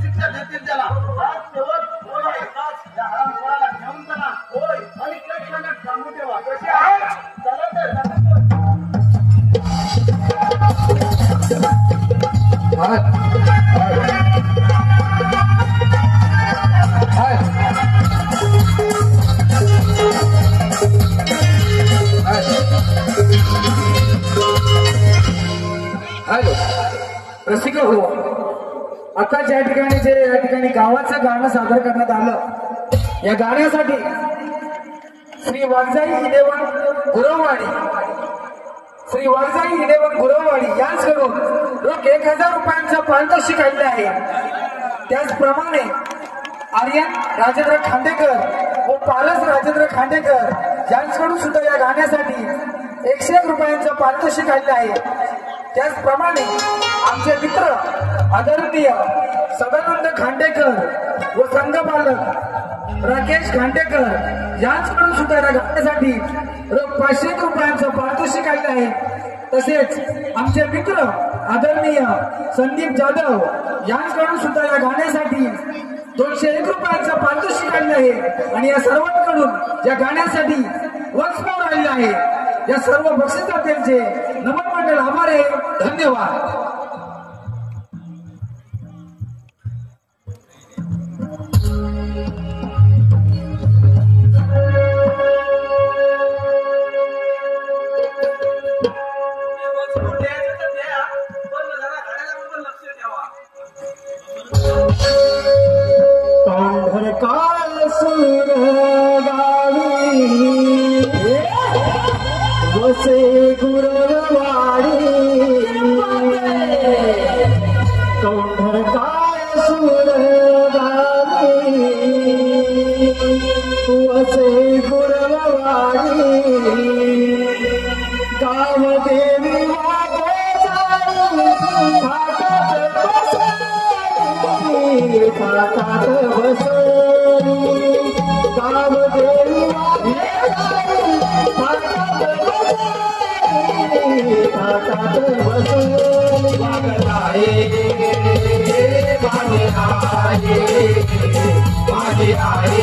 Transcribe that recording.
शिक्षा देतील त्याला आज शेवट घेऊन चला हॅलो रसिक हो, आता ज्या ठिकाणी गावाचं गाणं सादर करण्यात आलं, या गाण्यासाठी श्री वाघजाई इलेवन गुरववाडी यांच्याकडून रोख 1000 रुपयांचा पारितोषिक काढले आहे। त्याचप्रमाणे आर्यन राजेंद्र खांडेकर व पारस राजेंद्र खांडेकर यांच्याकडून सुद्धा या गाण्यासाठी 101 रुपयांचा पारितोषिक काढले आहे। त्याचप्रमाणे आमचे मित्र आदरणीय सदानंद खांडेकर व संघपालक राकेश खांडेकर यांच्याकडून सुद्धा या गाण्यासाठी रोख 501 रुपयांचा पारितोषिक काढले आहे। तसेच आमचे मित्र आदरणीय संदीप जाधव यांच्याकडून सुद्धा या गाण्यासाठी 201 रुपयांचा पारितोषिक काढले आहे। आणि या सर्वांकडून या गाण्यासाठी वन्स मोर आलेले आहे। या सर्व बक्षिसदात्यांचे नमन मंडळ आभार आहे। धन्यवाद। वसे गुरववाडी कौंढर काय सुरगावी, वसे गुरववाडी गाव देवी फाटात बसली, गाव देवी फाटात बसली, माझे आई